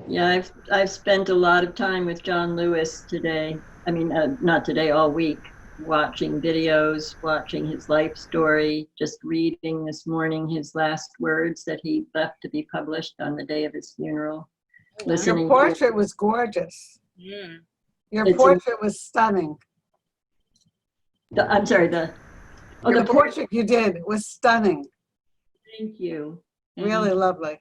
Yeah, I've spent a lot of time with John Lewis today. I mean, not today, all week, watching videos, watching his life story, just reading this morning his last words that he left to be published on the day of his funeral. Oh, wow. Your Listening to portrait was gorgeous. Mm. Your it's a, portrait was stunning. I'm sorry, The the portrait. portrait you did was stunning. Thank you. Really lovely.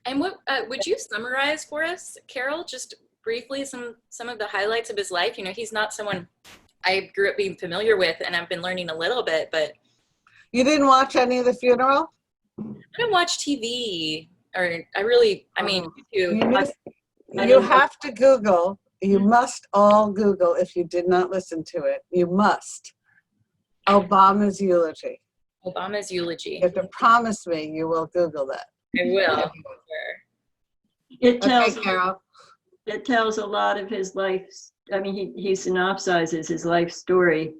And what would you summarize for us, Carol, just briefly some of the highlights of his life? You know, he's not someone I grew up being familiar with, and I've been learning a little bit, but You didn't watch any of the funeral? I don't watch TV, or I mean, YouTube. You have to Google. You must all Google if you did not listen to it. You must. Obama's eulogy. Obama's eulogy. You have to promise me you will Google that. I will. Yeah. It tells, Okay, Carol. it tells a lot of his life. I mean, he synopsizes his life story.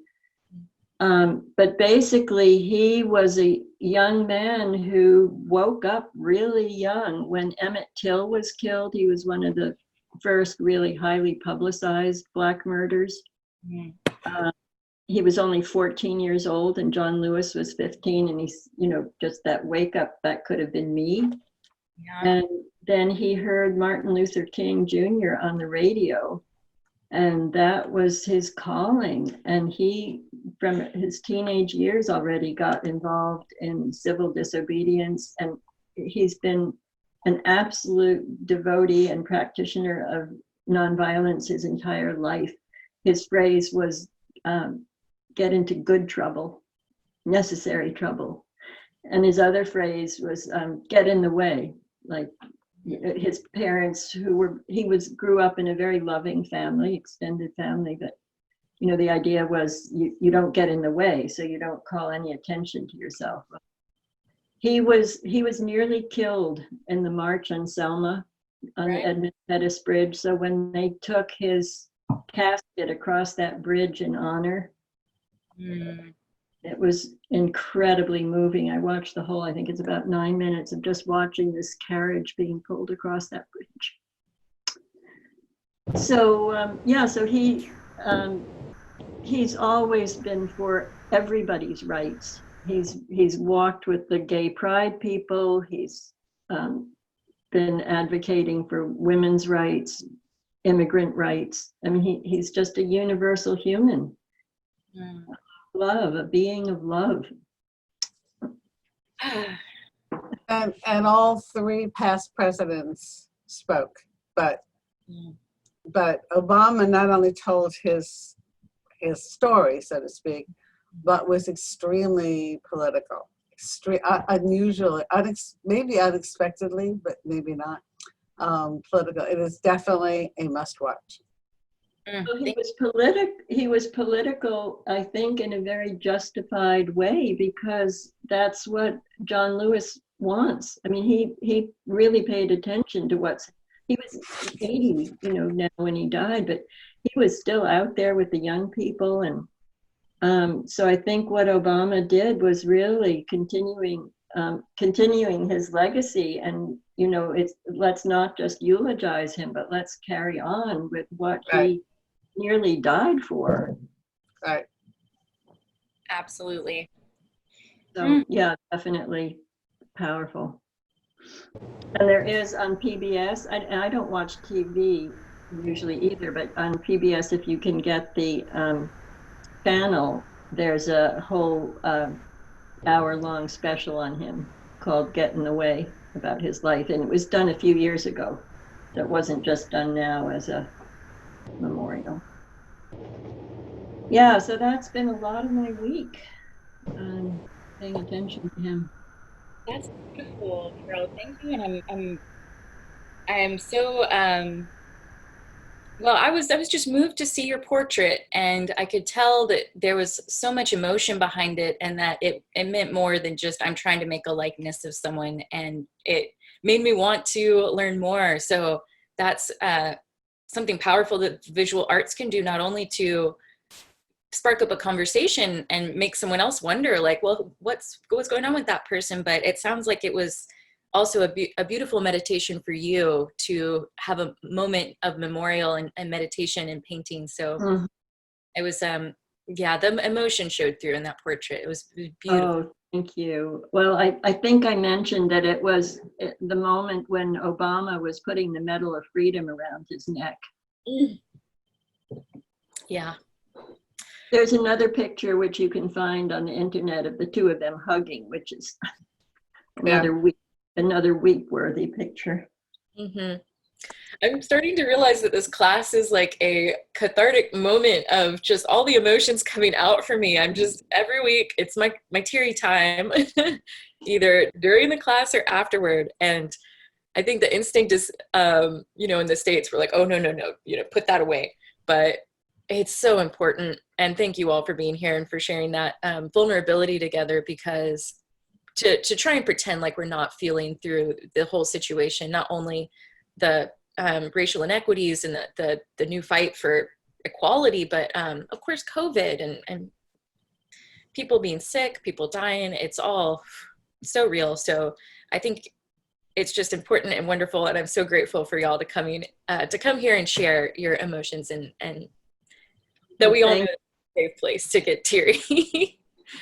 But basically, he was a young man who woke up really young. When Emmett Till was killed, he was one of the first really highly publicized Black murders. He was only 14 years old, and John Lewis was 15, and he's, just that wake up, that could have been me. Yeah. And then he heard Martin Luther King Jr. on the radio, and that was his calling. And he, from his teenage years already, got involved in civil disobedience, and he's been an absolute devotee and practitioner of nonviolence his entire life. His phrase was, get into good trouble, necessary trouble. And his other phrase was, get in the way. Like his parents grew up in a very loving family, extended family, but the idea was you don't get in the way, so you don't call any attention to yourself. He was nearly killed in the march on Selma, on the Edmund Pettus Bridge. So when they took his casket across that bridge in honor, it was incredibly moving. I watched the whole, I think it's about 9 minutes of just watching this carriage being pulled across that bridge. So so he's always been for everybody's rights. He's walked with the gay pride people. He's been advocating for women's rights, immigrant rights. I mean, he's just a universal human. Love, a being of love. And all three past presidents spoke, but Obama not only told his story, so to speak, but was extremely political, unusually, maybe unexpectedly, but maybe not political. It is definitely a must-watch. Well, he was political, I think, in a very justified way, because that's what John Lewis wants. I mean, he really paid attention to he was 80, now when he died, but he was still out there with the young people. And so I think what Obama did was really continuing his legacy. And, let's not just eulogize him, but let's carry on with what he nearly died for. Right. Absolutely. So yeah, definitely powerful. And there is on PBS, I don't watch TV usually either, but on PBS, if you can get the channel, there's a whole hour-long special on him called Get in the Way, about his life. And it was done a few years ago. So it wasn't just done now as a memorial. Yeah, so that's been a lot of my week, paying attention to him. That's beautiful, Carol. Thank you. And I'm so well, I was just moved to see your portrait, and I could tell that there was so much emotion behind it, and that it meant more than just I'm trying to make a likeness of someone, and it made me want to learn more. So that's something powerful that visual arts can do, not only to spark up a conversation and make someone else wonder, like, well, what's going on with that person, but it sounds like it was also a beautiful meditation for you to have a moment of memorial and meditation and painting. So Mhm. it was, yeah, the emotion showed through in that portrait. It was beautiful. Oh, thank you. Well, I think I mentioned that it was the moment when Obama was putting the Medal of Freedom around his neck. Mm. Yeah. There's another picture which you can find on the internet of the two of them hugging, which is another weep worthy picture. Mm-hmm. I'm starting to realize that this class is like a cathartic moment of just all the emotions coming out for me. I'm just, every week, it's my teary time, either during the class or afterward. And I think the instinct is, you know, in the States, we're like, oh, no, no, no, you know, put that away. But it's so important. And thank you all for being here and for sharing that vulnerability together, because to try and pretend like we're not feeling through the whole situation, not only the racial inequities and the new fight for equality, but of course, COVID and people being sick, people dying, it's all so real. So I think it's just important and wonderful. And I'm so grateful for y'all to come here and share your emotions and that we all know it's a safe place to get teary.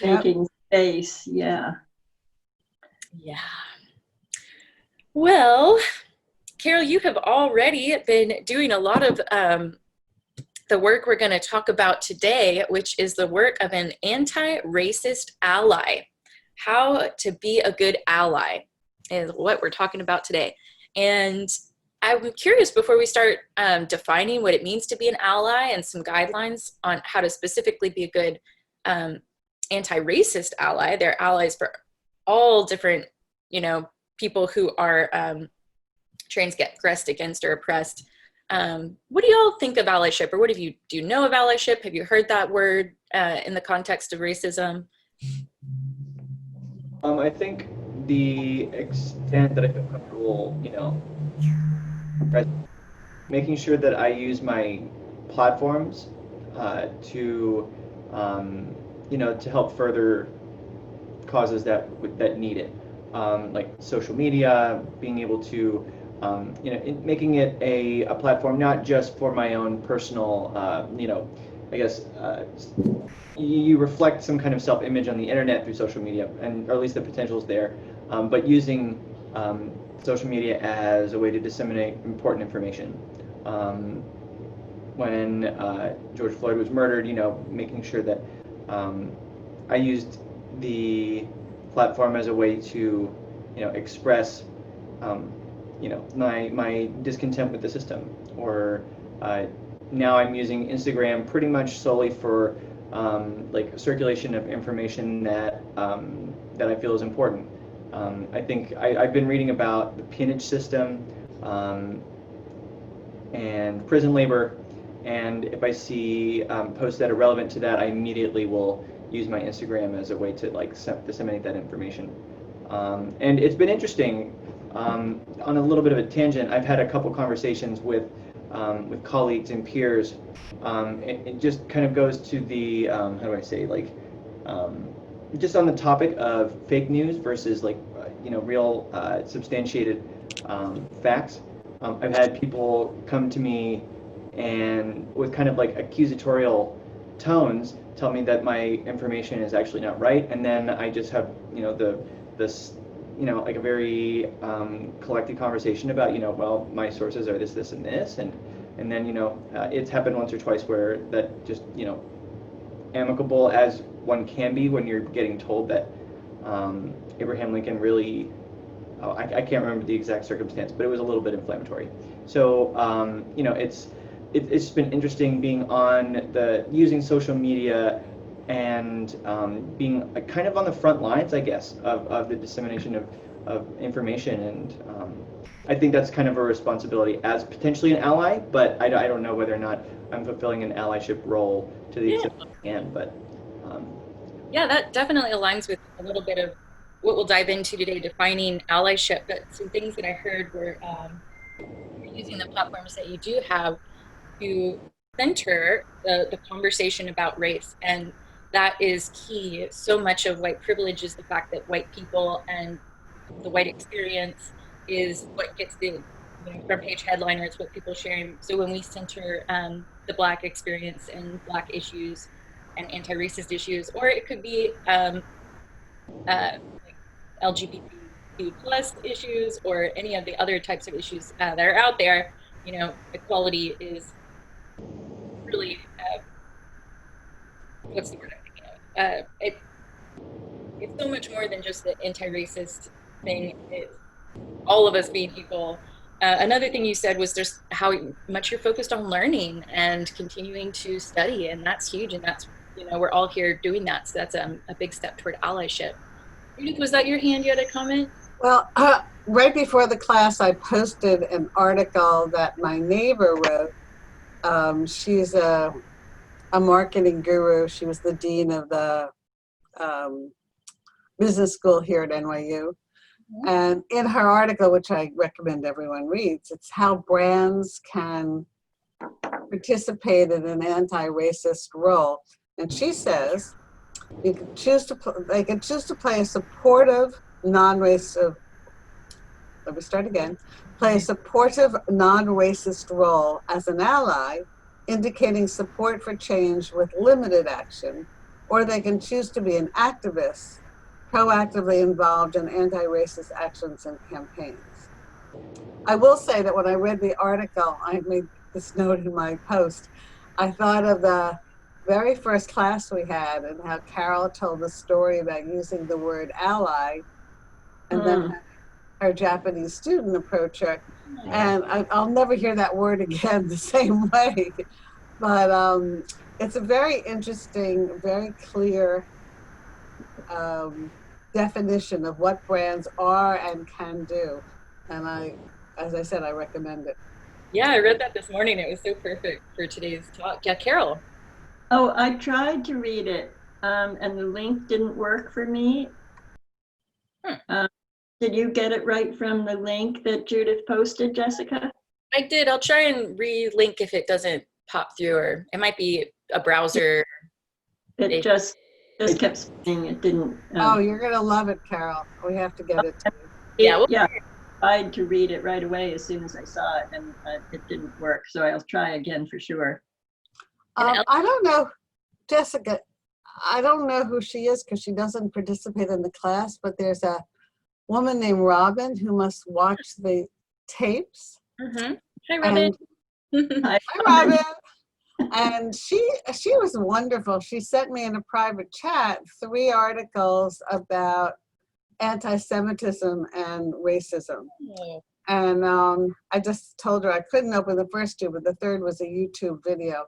Making space, yeah. Yeah. Well, Carol, you have already been doing a lot of the work we're going to talk about today, which is the work of an anti-racist ally. How to be a good ally is what we're talking about today. And I'm curious, before we start defining what it means to be an ally and some guidelines on how to specifically be a good anti-racist ally. They're allies for all different, you know, people who are transgressed against or oppressed. What do y'all think of allyship, or what do you know of allyship? Have you heard that word in the context of racism? I think the extent that I feel comfortable, you know, making sure that I use my platforms to, you know, to help further causes that need it, like social media, being able to, you know, making it a platform not just for my own personal, you know, I guess you reflect some kind of self-image on the internet through social media, and or at least the potential is there, but using social media as a way to disseminate important information. When George Floyd was murdered, you know, making sure that I used the platform as a way to, you know, express, you know, my discontent with the system. Or now I'm using Instagram pretty much solely for like circulation of information that that I feel is important. I think I've been reading about the peonage system and prison labor, and if I see posts that are relevant to that, I immediately will use my Instagram as a way to like disseminate that information. And it's been interesting. On a little bit of a tangent, I've had a couple conversations with colleagues and peers. It just kind of goes to the how do I say, like just on the topic of fake news versus like you know, real substantiated facts. I've had people come to me and with kind of like accusatorial tones tell me that my information is actually not right, and then I just have, you know, this you know, like a very collected conversation about, you know, well, my sources are this and this, and then, you know, it's happened once or twice where that just, you know, amicable as one can be when you're getting told that Abraham Lincoln really, oh, I can't remember the exact circumstance, but it was a little bit inflammatory. So you know, it's been interesting being on using social media and being kind of on the front lines, I guess, of the dissemination of information. And I think that's kind of a responsibility as potentially an ally, but I don't know whether or not I'm fulfilling an allyship role to the extent I can. But Yeah, that definitely aligns with a little bit of what we'll dive into today, defining allyship. But some things that I heard were using the platforms that you do have to center the conversation about race. And that is key. So much of white privilege is the fact that white people and the white experience is what gets the front page headline, or it's what people are sharing. So when we center the Black experience and Black issues and anti-racist issues, or it could be like LGBTQ plus issues, or any of the other types of issues that are out there, equality is really what's the word I'm thinking of? It's so much more than just the anti-racist thing. It's all of us being equal. Another thing you said was just how much you're focused on learning and continuing to study, and that's huge. And that's, we're all here doing that. So that's a big step toward allyship. Judith, was that your hand? You had a comment? Well, right before the class, I posted an article that my neighbor wrote. She's a marketing guru. She was the dean of the business school here at NYU. And in her article, which I recommend everyone reads, it's how brands can participate in an anti-racist role. And she says they can choose to play a supportive, non-racist. Let me start again. Play a supportive, non-racist role as an ally, indicating support for change with limited action, or they can choose to be an activist, proactively involved in anti-racist actions and campaigns. I will say that when I read the article, I made this note in my post, I thought of the very first class we had and how Carol told the story about using the word ally, and then her Japanese student approach her. And I'll never hear that word again the same way. But it's a very interesting, very clear definition of what brands are and can do. And as I said, I recommend it. Yeah, I read that this morning. It was so perfect for today's talk. Yeah, Carol. Oh, I tried to read it, and the link didn't work for me. Did you get it right from the link that Judith posted, Jessica? I did. I'll try and re-link if it doesn't pop through, or it might be a browser. It just kept spinning. It didn't. Oh, you're going to love it, Carol. We have to get it to Yeah, you. I tried to read it right away as soon as I saw it, and it didn't work. So I'll try again for sure. I don't know, Jessica, I don't know who she is because she doesn't participate in the class, but there's a woman named Robin who must watch the tapes. Hi, Robin. Hi, Robin. And she was wonderful. She sent me in a private chat 3 articles about anti-Semitism and racism. And I just told her I couldn't open the first 2, but the third was a YouTube video.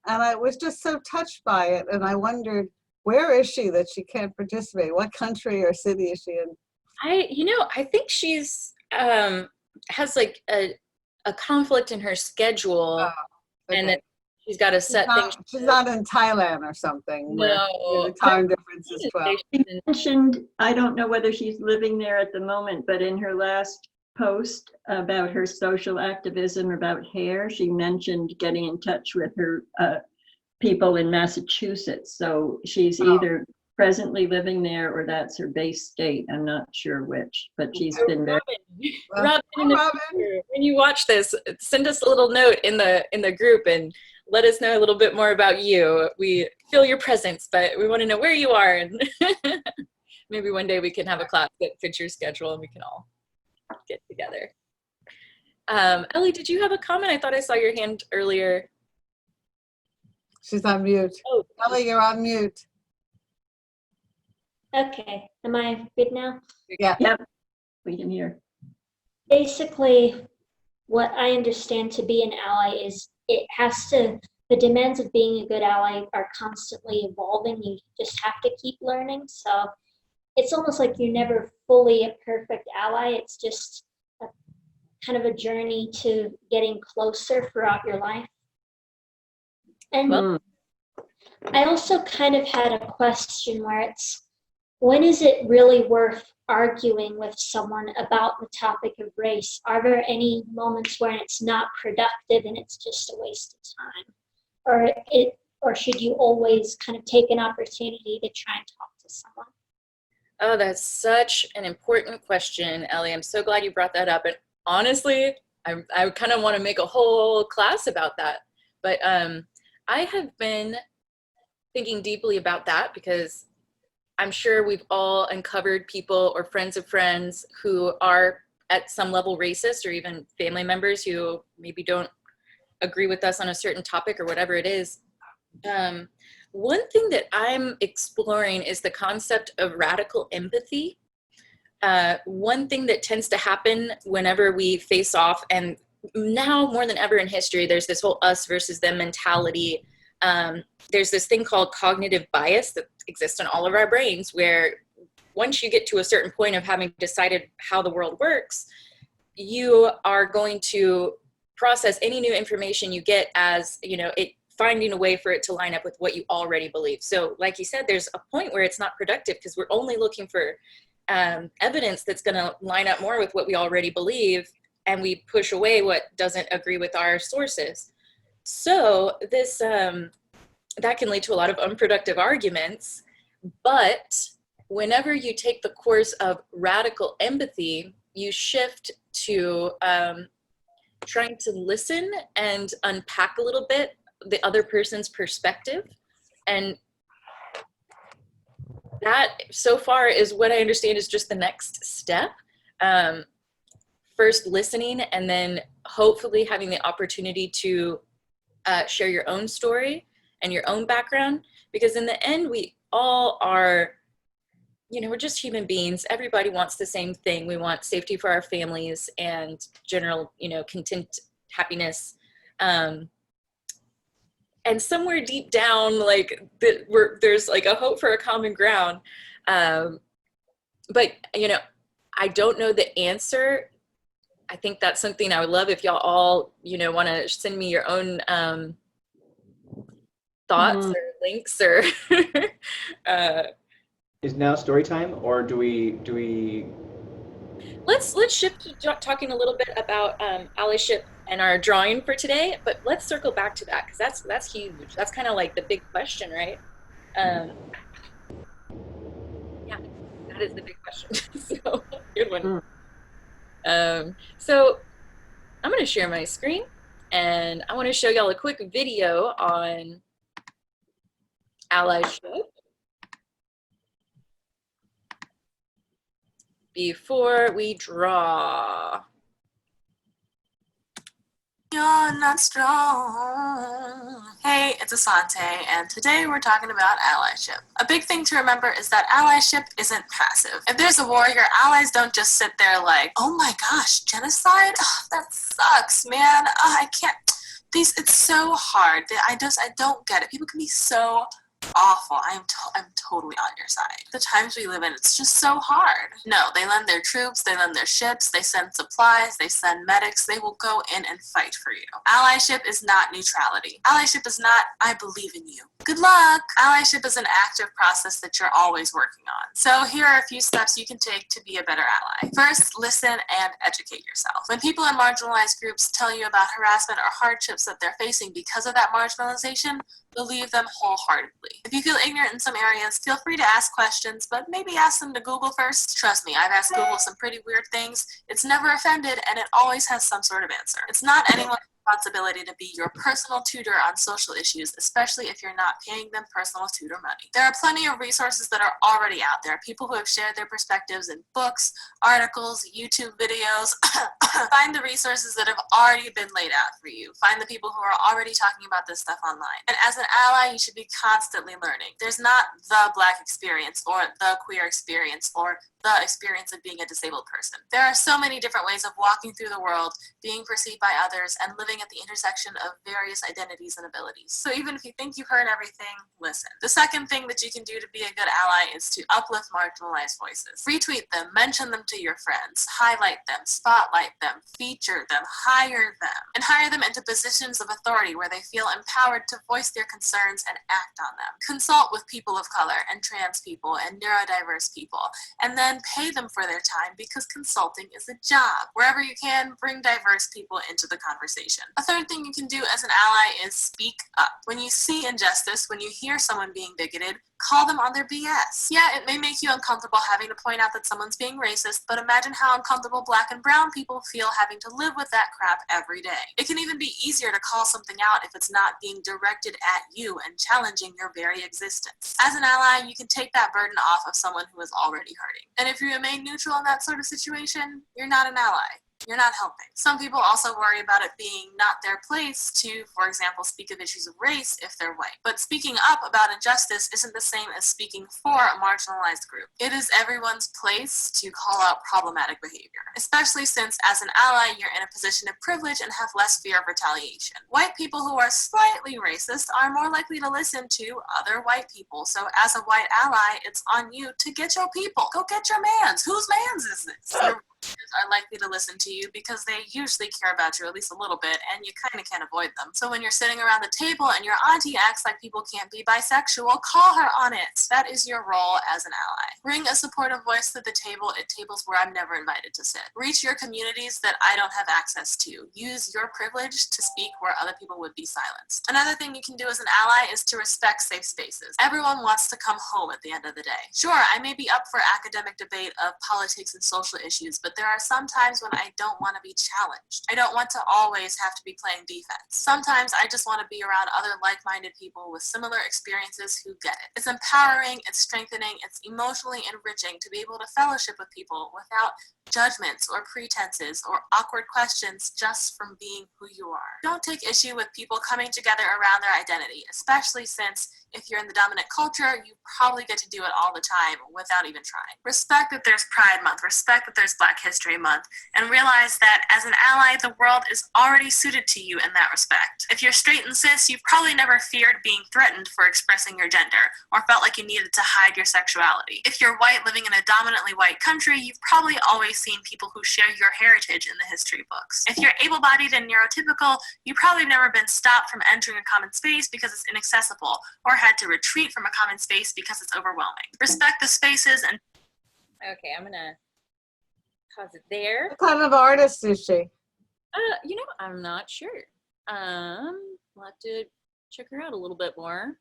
And I was just so touched by it. And I wondered, where is she that she can't participate? What country or city is she in? I think she's has like a conflict in her schedule, Okay. and that she's got to set things. She's not in Thailand or something. No, where the time difference is 12. She mentioned, I don't know whether she's living there at the moment, but in her last post about her social activism about hair, she mentioned getting in touch with her people in Massachusetts. So she's either presently living there or that's her base state. I'm not sure which, but she's been there. Robin, when you watch this, send us a little note in the group and let us know a little bit more about you. We feel your presence, but we want to know where you are, and maybe one day we can have a class that fits your schedule and we can all get together. Ellie, did you have a comment? I thought I saw your hand earlier. She's on mute. Oh. Ellie, you're on mute. Okay, am I good now? Yeah. Yep, we can hear. Basically, what I understand to be an ally is the demands of being a good ally are constantly evolving. You just have to keep learning. So it's almost like you're never fully a perfect ally. It's just a kind of a journey to getting closer throughout your life. And I also kind of had a question where it's, when is it really worth arguing with someone about the topic of race? Are there any moments when it's not productive and it's just a waste of time? Or should you always kind of take an opportunity to try and talk to someone? Oh, that's such an important question, Ellie. I'm so glad you brought that up. And honestly, I kind of want to make a whole class about that. But I have been thinking deeply about that because I'm sure we've all uncovered people or friends of friends who are at some level racist, or even family members who maybe don't agree with us on a certain topic or whatever it is. One thing that I'm exploring is the concept of radical empathy. One thing that tends to happen whenever we face off, and now more than ever in history, there's this whole us versus them mentality. There's this thing called cognitive bias that exists in all of our brains, where once you get to a certain point of having decided how the world works, you are going to process any new information you get as, it finding a way for it to line up with what you already believe. So like you said, there's a point where it's not productive because we're only looking for evidence that's going to line up more with what we already believe, and we push away what doesn't agree with our sources. So this that can lead to a lot of unproductive arguments. But whenever you take the course of radical empathy, you shift to trying to listen and unpack a little bit the other person's perspective. And that so far is what I understand is just the next step. First listening, and then hopefully having the opportunity to share your own story and your own background, because in the end we all are, we're just human beings. Everybody wants the same thing. We want safety for our families and general, content, happiness. And somewhere deep down, like there's like a hope for a common ground. But, I don't know the answer. I think that's something I would love if y'all all, want to send me your own thoughts or links or. Is now story time, or do we? Let's shift to talking a little bit about allyship and our drawing for today, but let's circle back to that because that's huge. That's kind of like the big question, right? Yeah, that is the big question. So good one. So I'm going to share my screen, and I want to show y'all a quick video on allyship before we draw. You're not strong. Hey, it's Asante, and today we're talking about allyship. A big thing to remember is that allyship isn't passive. If there's a war, your allies don't just sit there like, oh my gosh, genocide? Oh, that sucks, man. Oh, I can't. It's so hard. I don't get it. People can be so awful. I'm totally on your side. The times we live in, it's just so hard. No, they lend their troops, they lend their ships, they send supplies, they send medics, they will go in and fight for you. Allyship is not neutrality. Allyship is not, I believe in you. Good luck! Allyship is an active process that you're always working on. So here are a few steps you can take to be a better ally. First, listen and educate yourself. When people in marginalized groups tell you about harassment or hardships that they're facing because of that marginalization, believe them wholeheartedly. If you feel ignorant in some areas, feel free to ask questions, but maybe ask them to Google first. Trust me, I've asked Google some pretty weird things. It's never offended, and it always has some sort of answer. It's not anyone's responsibility to be your personal tutor on social issues, especially if you're not paying them personal tutor money. There are plenty of resources that are already out there. People who have shared their perspectives in books, articles, YouTube videos. Find the resources that have already been laid out for you. Find the people who are already talking about this stuff online. And as an ally, you should be constantly learning. There's not the Black experience or the queer experience or the experience of being a disabled person. There are so many different ways of walking through the world, being perceived by others, and living at the intersection of various identities and abilities. So even if you think you've heard everything, listen. The second thing that you can do to be a good ally is to uplift marginalized voices. Retweet them, mention them to your friends, highlight them, spotlight them, feature them, hire them into positions of authority where they feel empowered to voice their concerns and act on them. Consult with people of color and trans people and neurodiverse people, and then pay them for their time because consulting is a job. Wherever you can, bring diverse people into the conversation. A third thing you can do as an ally is speak up. When you see injustice, when you hear someone being bigoted, Call them on their BS. Yeah, it may make you uncomfortable having to point out that someone's being racist, but imagine how uncomfortable Black and brown people feel having to live with that crap every day. It can even be easier to call something out if it's not being directed at you and challenging your very existence. As an ally, you can take that burden off of someone who is already hurting. And if you remain neutral in that sort of situation, you're not an ally. You're not helping. Some people also worry about it being not their place to, for example, speak of issues of race if they're white. But speaking up about injustice isn't the same as speaking for a marginalized group. It is everyone's place to call out problematic behavior, especially since as an ally, you're in a position of privilege and have less fear of retaliation. White people who are slightly racist are more likely to listen to other white people. So as a white ally, it's on you to get your people. Go get your mans. Whose mans is this? Your are likely to listen to you because they usually care about you at least a little bit, and you kind of can't avoid them. So when you're sitting around the table and your auntie acts like people can't be bisexual, call her on it. That is your role as an ally. Bring a supportive voice to the table at tables where I'm never invited to sit. Reach your communities that I don't have access to. Use your privilege to speak where other people would be silenced. Another thing you can do as an ally is to respect safe spaces. Everyone wants to come home at the end of the day. Sure, I may be up for academic debate of politics and social issues, but there are some times when I don't want to be challenged. I don't want to always have to be playing defense. Sometimes I just want to be around other like-minded people with similar experiences who get it. It's empowering, it's strengthening, it's emotionally enriching to be able to fellowship with people without judgments or pretenses or awkward questions just from being who you are. Don't take issue with people coming together around their identity, especially since if you're in the dominant culture, you probably get to do it all the time without even trying. Respect that there's Pride Month, respect that there's Black History Month, and realize that as an ally, the world is already suited to you in that respect. If you're straight and cis, you've probably never feared being threatened for expressing your gender or felt like you needed to hide your sexuality. If you're white living in a dominantly white country, you've probably always seen people who share your heritage in the history books. If you're able-bodied and neurotypical, you've probably never been stopped from entering a common space because it's inaccessible, or had to retreat from a common space because it's overwhelming. Respect the spaces and... Okay, I'm gonna pause it there. What kind of artist is she? I'm not sure. We'll have to check her out a little bit more.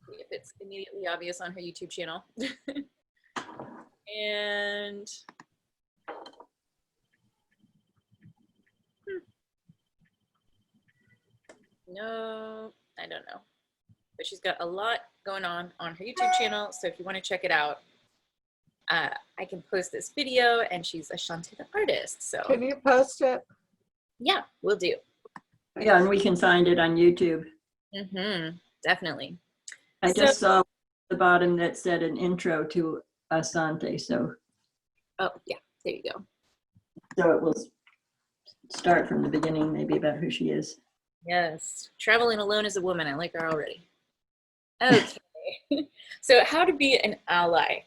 See if it's immediately obvious on her YouTube channel. And no, I don't know. But she's got a lot going on her YouTube channel. So if you want to check it out, I can post this video, and she's a Shantae artist. So Can you post it? yeah, we'll do. Yeah, and we can find it on YouTube. Definitely. I just saw at the bottom that said an intro to Asante, so Oh yeah, there you go. it will start from the beginning, maybe about who she is. Yes, traveling alone as a woman. I like her already. Okay. So how to be an ally.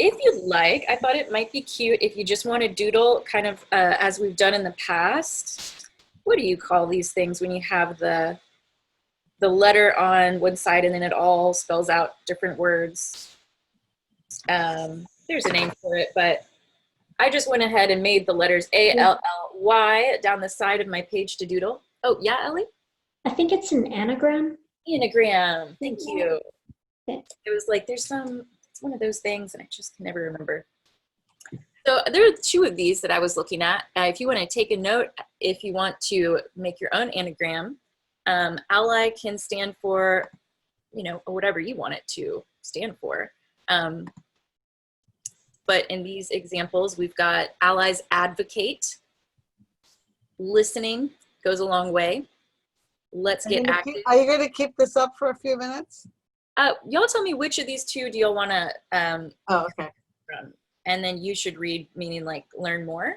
If you'd like, I thought it might be cute if you just want to doodle kind of as we've done in the past. What do you call these things when you have the letter on one side and then it all spells out different words? There's a name for it, but I just went ahead and made the letters A-L-L-Y down the side of my page to doodle. Oh, yeah, Ellie? I think it's an anagram. Anagram. Thank you. Okay. It was like, it's one of those things, and I just can never remember. So there are two of these that I was looking at. If you want to take a note, if you want to make your own anagram, ally can stand for, whatever you want it to stand for. But in these examples, we've got allies advocate, listening goes a long way. Let's get active. Are you going to keep this up for a few minutes? Y'all tell me which of these two do y'all want to Oh, okay. from. And then you should read, meaning like learn more.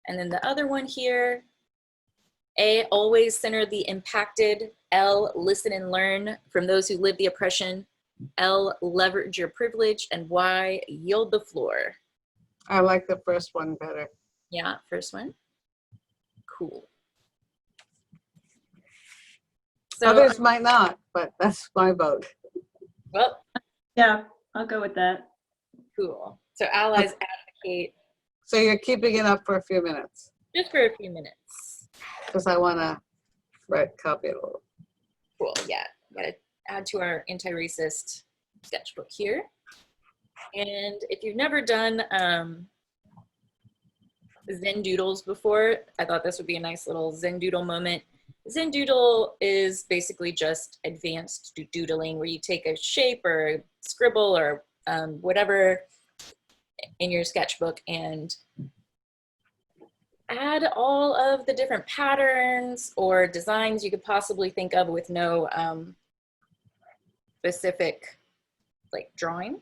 And then the other one here, A, always center the impacted. L, listen and learn from those who live the oppression. L, leverage your privilege. And Y, yield the floor. I like the first one better. Yeah, first one. Cool. So, Others might not, but that's my vote. well, Yeah, I'll go with that. cool. So allies advocate So you're keeping it up for a few minutes just for a few minutes. because I want to copy it a little. Cool, yeah. Gotta add to our anti-racist sketchbook here. And if you've never done Zendoodles before, I thought this would be a nice little Zendoodle moment. Zendoodle is basically just advanced doodling, where you take a shape or a scribble or whatever in your sketchbook and add all of the different patterns or designs you could possibly think of with no specific like drawing,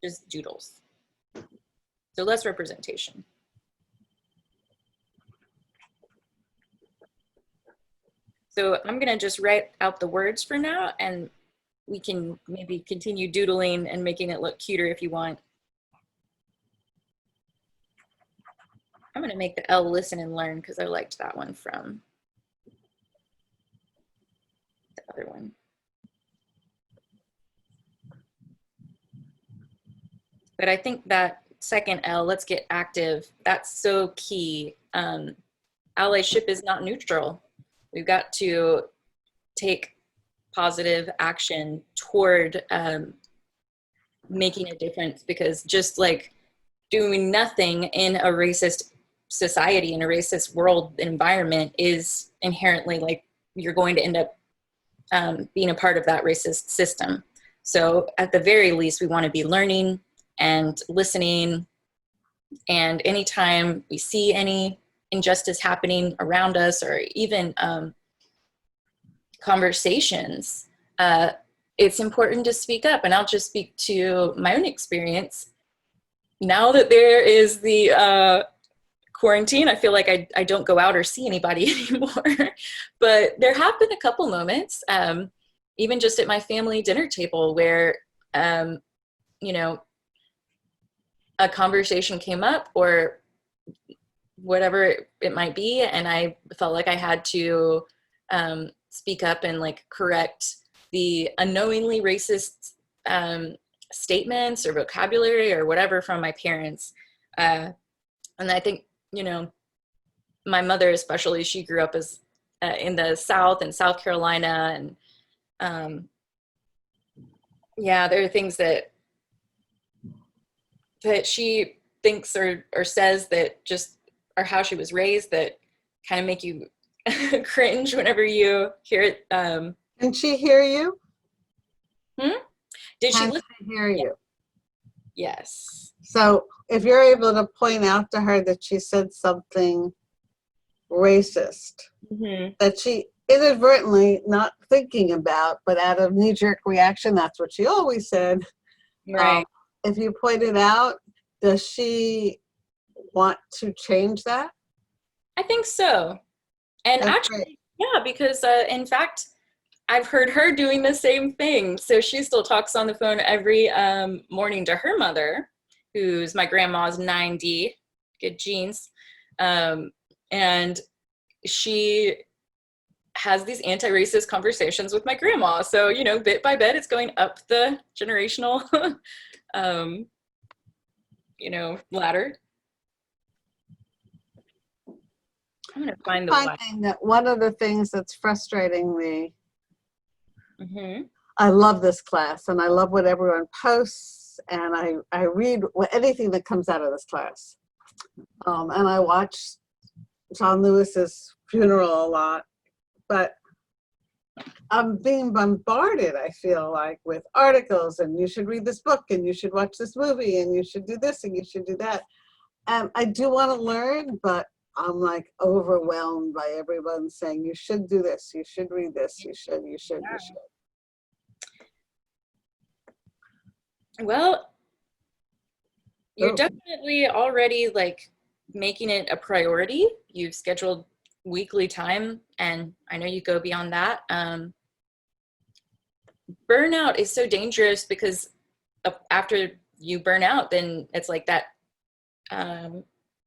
just doodles. So less representation. So I'm gonna just write out the words for now, and we can maybe continue doodling and making it look cuter if you want. I'm gonna make the L listen and learn because I liked that one from the other one. But I think that second L, let's get active, that's so key. Allyship is not neutral. We've got to take positive action toward making a difference, because just like doing nothing in a racist society, in a racist world environment, is inherently like you're going to end up being a part of that racist system. So at the very least, we want to be learning and listening, and anytime we see any injustice happening around us, or even conversations, it's important to speak up. And I'll just speak to my own experience. Now that there is the quarantine, I feel like I don't go out or see anybody anymore. But there have been a couple moments, even just at my family dinner table, where you know, a conversation came up or whatever it might be, and I felt like I had to speak up and like correct the unknowingly racist statements or vocabulary or whatever from my parents. And I think, you know, my mother especially, she grew up as in the South, in South Carolina, and yeah, there are things that she thinks or says that just are how she was raised that kind of make you cringe whenever you hear it. Can she hear you? Did she Can listen? she hear you? Yes. So if you're able to point out to her that she said something racist, that she inadvertently, not thinking about, but out of knee-jerk reaction, that's what she always said. Right. If you point it out, does she want to change that? I think so. And That's actually, great. yeah, because in fact, I've heard her doing the same thing. So she still talks on the phone every morning to her mother, who's my grandma's 90, good genes. And she has these anti-racist conversations with my grandma. So, you know, bit by bit, it's going up the generational, you know, ladder. I'm gonna find the Finding that one of the things that's frustrating me, mm-hmm. I love this class and I love what everyone posts, and I read anything that comes out of this class. And I watch John Lewis's funeral a lot, but I'm being bombarded, I feel like, with articles, and you should read this book, and you should watch this movie, and you should do this, and you should do that. And I do want to learn, but I'm like overwhelmed by everyone saying, you should do this, you should read this, you should. Well, you're definitely already like making it a priority. You've scheduled weekly time, and I know you go beyond that. Burnout is so dangerous because after you burn out, then it's like that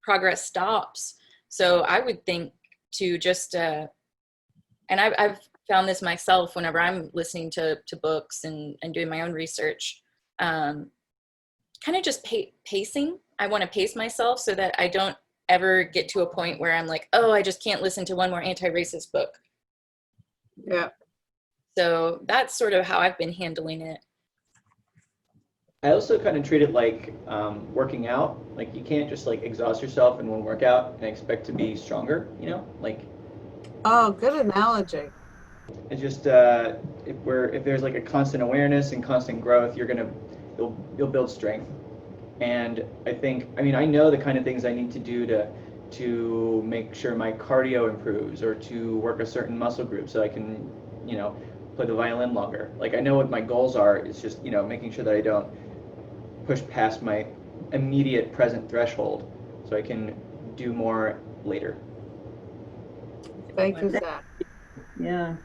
progress stops. So I would think to just, and I've found this myself whenever I'm listening to books and doing my own research, kind of just pacing. I want to pace myself so that I don't ever get to a point where I'm like, oh, I just can't listen to one more anti-racist book. Yeah. So that's sort of how I've been handling it. I also kind of treat it like working out. Like you can't just like exhaust yourself in one workout and expect to be stronger, you know? Like Oh, good analogy. it's just if there's like a constant awareness and constant growth, you'll build strength. And I mean I know the kind of things I need to do to make sure my cardio improves or to work a certain muscle group so I can, you know, play the violin longer. Like I know what my goals are. It's just, you know, making sure that I don't push past my immediate present threshold so I can do more later. Thank you, Zach. Yeah.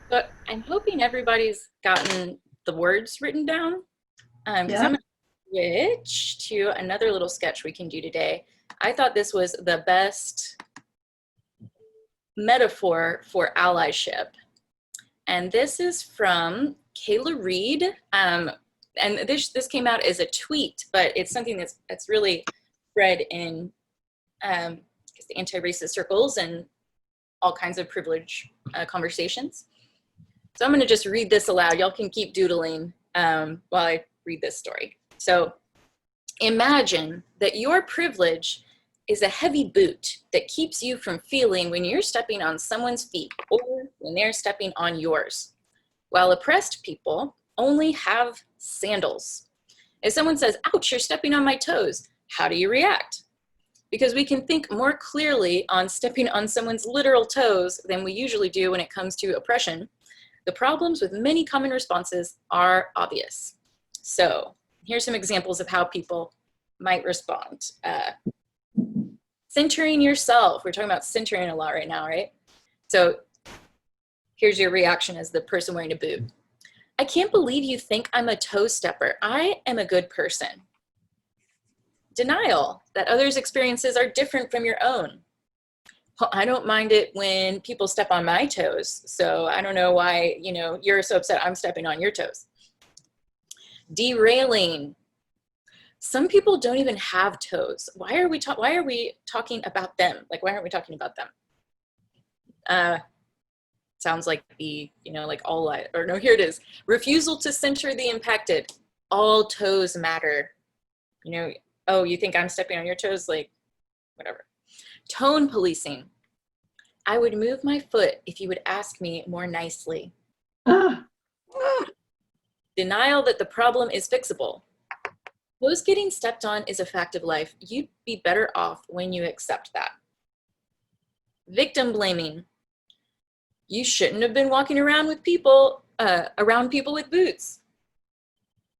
But I'm hoping everybody's gotten the words written down. Because Yeah. I'm going to switch to another little sketch we can do today. I thought this was the best metaphor for allyship. And this is from Kayla Reed. And this came out as a tweet, but it's something that's really spread in the anti-racist circles and all kinds of privilege conversations. So I'm going to just read this aloud. Y'all can keep doodling while I read this story. So imagine that your privilege is a heavy boot that keeps you from feeling when you're stepping on someone's feet or when they're stepping on yours, while oppressed people only have sandals. If someone says, ouch, you're stepping on my toes, how do you react? Because we can think more clearly on stepping on someone's literal toes than we usually do when it comes to oppression. The problems with many common responses are obvious. So here's some examples of how people might respond. Centering yourself. We're talking about centering a lot right now, right? So here's your reaction as the person wearing a boot. I can't believe you think I'm a toe stepper. I am a good person. Denial that others' experiences are different from your own. Well, I don't mind it when people step on my toes, so I don't know why, you know, you're so upset I'm stepping on your toes. Derailing. Some people don't even have toes. Why are we talking about them? Like, why aren't we talking about them? Sounds like here it is. Refusal to center the impacted. All toes matter. You know, oh, you think I'm stepping on your toes? Like, whatever. Tone policing. I would move my foot if you would ask me more nicely. Denial that the problem is fixable. Toes getting stepped on is a fact of life. You'd be better off when you accept that. Victim blaming. You shouldn't have been walking around with people, with boots.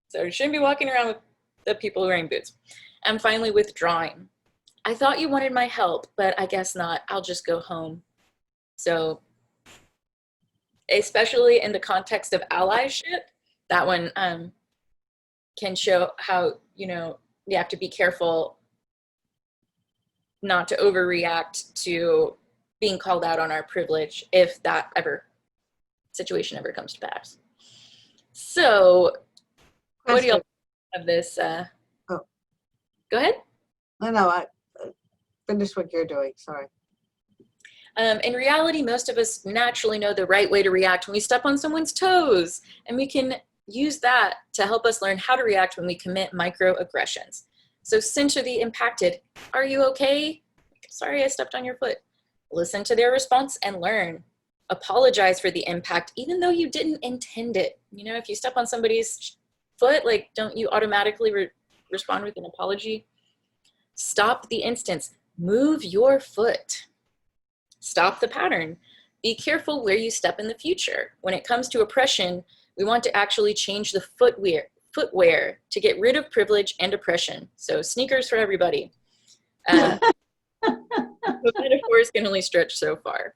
So you shouldn't be walking around with the people wearing boots. And finally, withdrawing. I thought you wanted my help, but I guess not. I'll just go home. So, especially in the context of allyship, that one can show how, you know, we have to be careful not to overreact to being called out on our privilege if that situation ever comes to pass. So, what do y'all think of this? Go ahead. No, I finish what you're doing. Sorry. In reality, most of us naturally know the right way to react when we step on someone's toes, and we can use that to help us learn how to react when we commit microaggressions. So center the impacted. Are you okay? Sorry, I stepped on your foot. Listen to their response and learn. Apologize for the impact, even though you didn't intend it. You know, if you step on somebody's foot, like, don't you automatically respond with an apology? Stop the instance. Move your foot. Stop the pattern. Be careful where you step in the future. When it comes to oppression, we want to actually change the footwear to get rid of privilege and oppression. So sneakers for everybody. The metaphors can only stretch so far.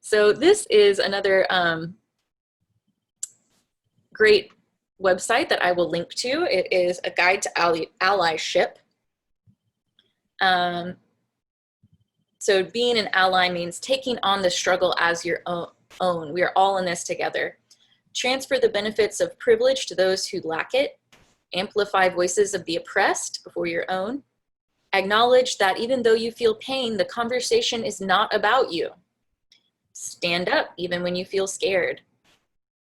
So this is another great website that I will link to. It is a guide to allyship. So being an ally means taking on the struggle as your own. We are all in this together. Transfer the benefits of privilege to those who lack it. Amplify voices of the oppressed before your own. Acknowledge that even though you feel pain, the conversation is not about you. Stand up even when you feel scared.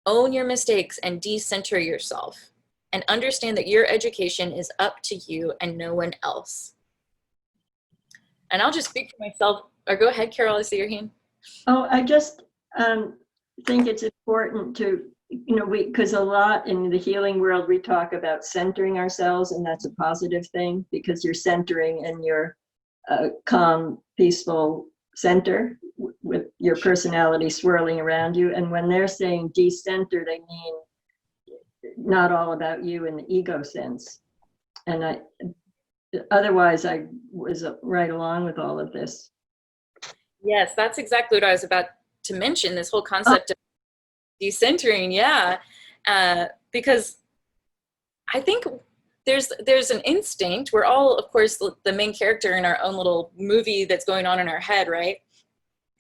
Own your mistakes and decenter yourself. And understand that your education is up to you and no one else. And I'll just speak for myself. Or go ahead, Carol, I see your hand. Oh, I just think it's important to, because a lot in the healing world, we talk about centering ourselves, and that's a positive thing because you're centering in your calm, peaceful center with your personality swirling around you. And when they're saying decenter, they mean not all about you in the ego sense. And otherwise I was right along with all of this. Yes, that's exactly what I was about to mention, this whole concept of decentering. Yeah, because I think there's an instinct. We're all, of course, the main character in our own little movie that's going on in our head, right?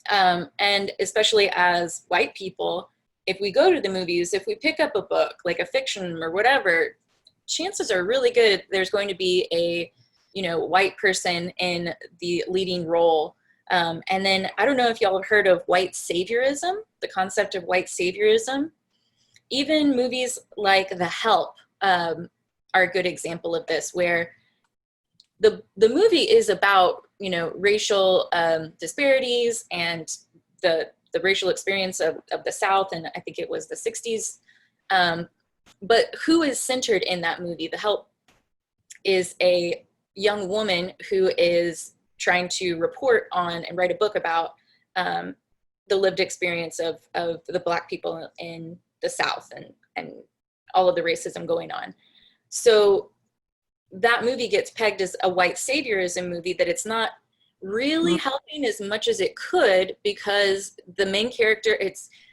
And especially as white people, if we go to the movies, if we pick up a book, like a fiction or whatever, chances are really good there's going to be a, white person in the leading role. And then I don't know if y'all have heard of white saviorism, the concept of white saviorism. Even movies like The Help are a good example of this, where the movie is about, racial disparities and the racial experience of the South, and I think it was the 60s. But who is centered in that movie? The Help is a young woman who is trying to report on and write a book about the lived experience of the Black people in the South and all of the racism going on. So that movie gets pegged as a white saviorism movie, that it's not really helping as much as it could, because the main character,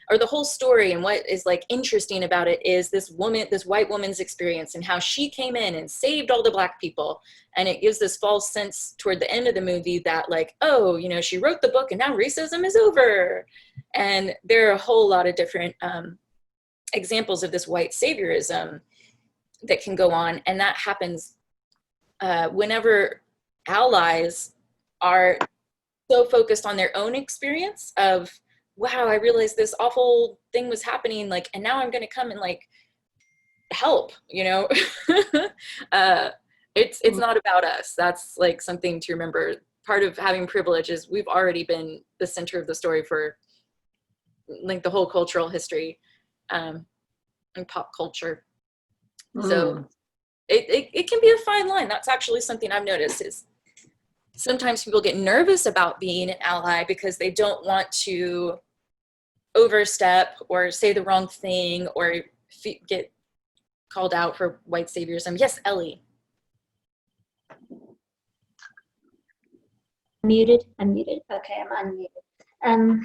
or the whole story and what is like interesting about it is this white woman's experience and how she came in and saved all the Black people. And it gives this false sense toward the end of the movie that like, oh, she wrote the book and now racism is over. And there are a whole lot of different examples of this white saviorism that can go on. And that happens whenever allies are so focused on their own experience of, wow, I realized this awful thing was happening, like, and now I'm going to come and like help, it's not about us. That's like something to remember. Part of having privilege is we've already been the center of the story for like the whole cultural history and pop culture. So it can be a fine line. That's actually something I've noticed is sometimes people get nervous about being an ally because they don't want to overstep or say the wrong thing or get called out for white saviorism. Yes, Ellie. Muted? I'm muted. Okay, I'm unmuted.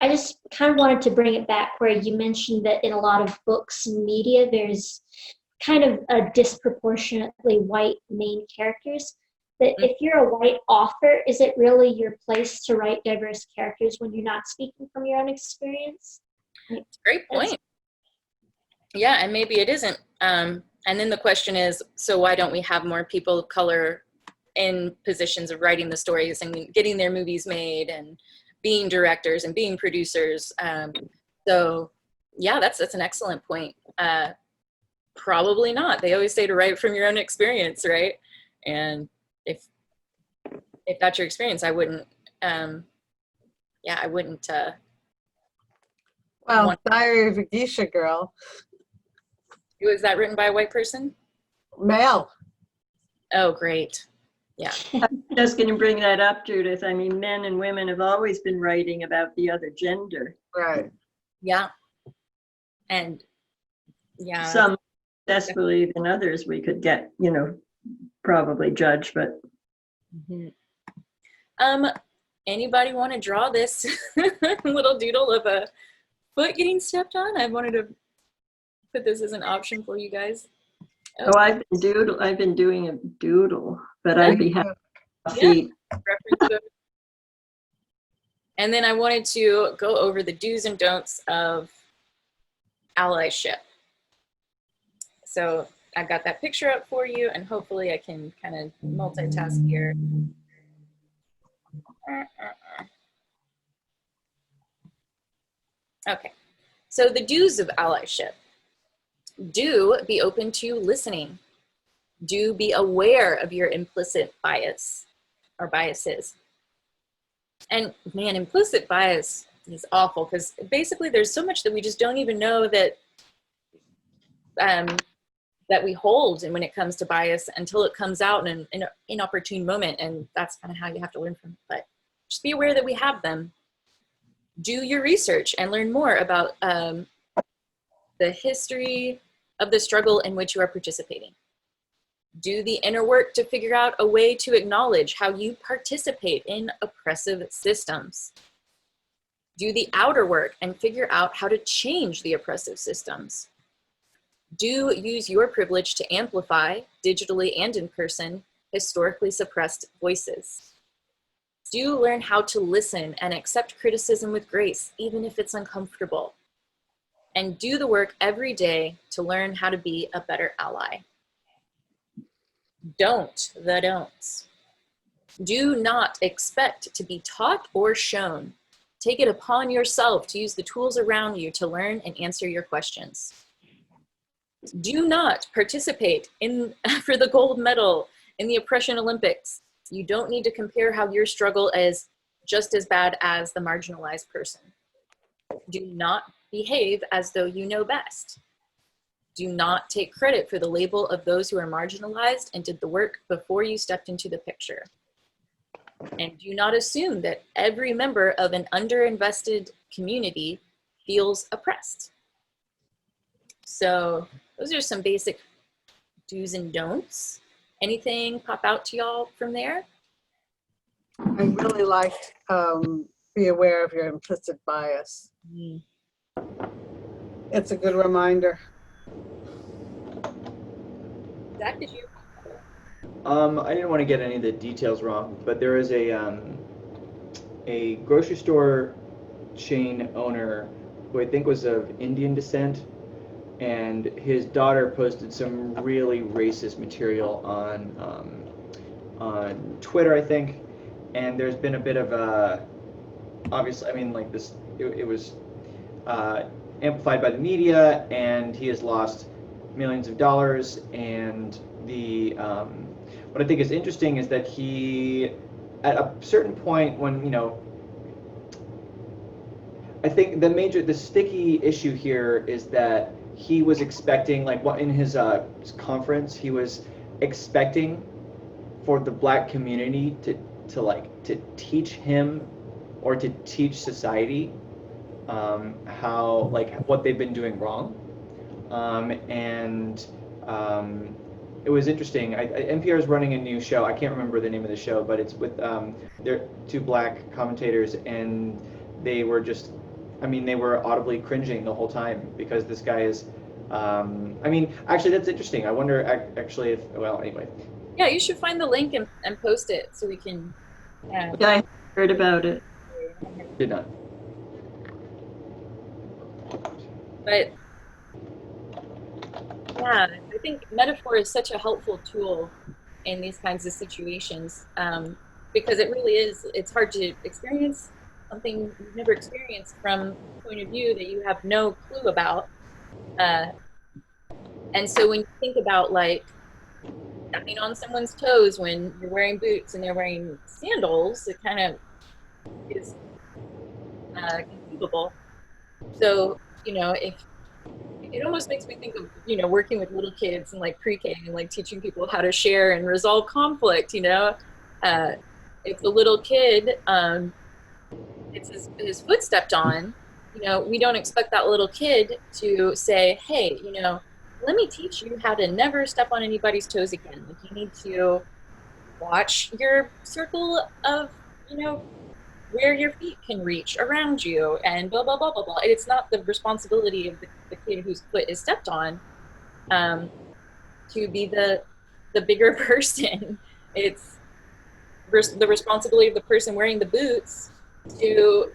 I just kind of wanted to bring it back where you mentioned that in a lot of books and media, there's kind of a disproportionately white main characters. That if you're a white author, is it really your place to write diverse characters when you're not speaking from your own experience? Great point. Yeah, and maybe it isn't. And then the question is, so why don't we have more people of color in positions of writing the stories and getting their movies made and being directors and being producers? So yeah, that's an excellent point. Probably not. They always say to write from your own experience, right? And if that's your experience, I wouldn't, I wouldn't. Well, Diary of a Geisha Girl. Was that written by a white person? Male. Oh, great. Yeah. I'm just going to bring that up, Judith. I mean, men and women have always been writing about the other gender. Right. Yeah. And yeah. Some successfully than others we could get, probably judge, but. Anybody want to draw this little doodle of a foot getting stepped on? I wanted to put this as an option for you guys. Oh, I've been doing a doodle, but I'd be happy to see. And then I wanted to go over the do's and don'ts of allyship. So I've got that picture up for you, and hopefully I can kind of multitask here. Okay, so the do's of allyship. Do be open to listening. Do be aware of your implicit bias or biases. And man, implicit bias is awful because basically there's so much that we just don't even know that that we hold, and when it comes to bias, until it comes out in an inopportune moment, and that's kind of how you have to learn from it. But just be aware that we have them. Do your research and learn more about the history of the struggle in which you are participating. Do the inner work to figure out a way to acknowledge how you participate in oppressive systems. Do the outer work and figure out how to change the oppressive systems. Do use your privilege to amplify, digitally and in person, historically suppressed voices. Do learn how to listen and accept criticism with grace, even if it's uncomfortable. And do the work every day to learn how to be a better ally. Don't the don'ts. Do not expect to be taught or shown. Take it upon yourself to use the tools around you to learn and answer your questions. Do not participate for the gold medal in the Oppression Olympics. You don't need to compare how your struggle is just as bad as the marginalized person. Do not behave as though you know best. Do not take credit for the label of those who are marginalized and did the work before you stepped into the picture. And do not assume that every member of an underinvested community feels oppressed. So those are some basic do's and don'ts. Anything pop out to y'all from there? I really liked be aware of your implicit bias. It's a good reminder. Zach, did you? I didn't want to get any of the details wrong, but there is a grocery store chain owner who I think was of Indian descent, and his daughter posted some really racist material on Twitter, I think, and there's been a bit of a, obviously, I mean, like this, it was amplified by the media, and he has lost millions of dollars. And the what I think is interesting is that he, at a certain point when, you know, I think the sticky issue here is that he was expecting, like, what in his conference, he was expecting for the Black community to teach him or to teach society how, like, what they've been doing wrong. It was interesting. NPR is running a new show. I can't remember the name of the show, but it's with they're two Black commentators, and they were just, I mean, they were audibly cringing the whole time because this guy is, I mean, actually, that's interesting. I wonder actually if, well, anyway. Yeah, you should find the link and post it so we can. Yeah, I heard about it. Did not. But yeah, I think metaphor is such a helpful tool in these kinds of situations, because it really is, it's hard to experience something you've never experienced from a point of view that you have no clue about. And so when you think about, like, stepping on someone's toes when you're wearing boots and they're wearing sandals, it kind of is conceivable. So, you know, if it almost makes me think of, you know, working with little kids and, like, pre-K and, like, teaching people how to share and resolve conflict, you know. If the little kid, it's his foot stepped on, you know, we don't expect that little kid to say, hey, you know, let me teach you how to never step on anybody's toes again. Like, you need to watch your circle of, you know, where your feet can reach around you and blah, blah, blah, blah, blah. It's not the responsibility of the kid whose foot is stepped on to be the bigger person. It's the responsibility of the person wearing the boots to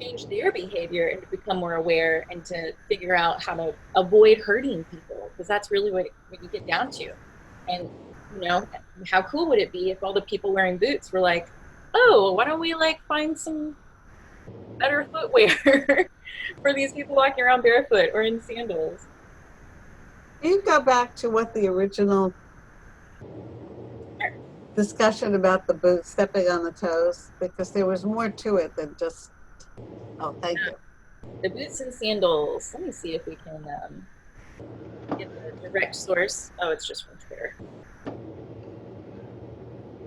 change their behavior and to become more aware and to figure out how to avoid hurting people, because that's really what you get down to. And, you know, how cool would it be if all the people wearing boots were like, oh, why don't we, like, find some better footwear for these people walking around barefoot or in sandals. Can you go back to what the original discussion about the boot stepping on the toes? Because there was more to it than just, oh, thank you. The boots and sandals. Let me see if we can get the direct source. Oh, it's just from Twitter.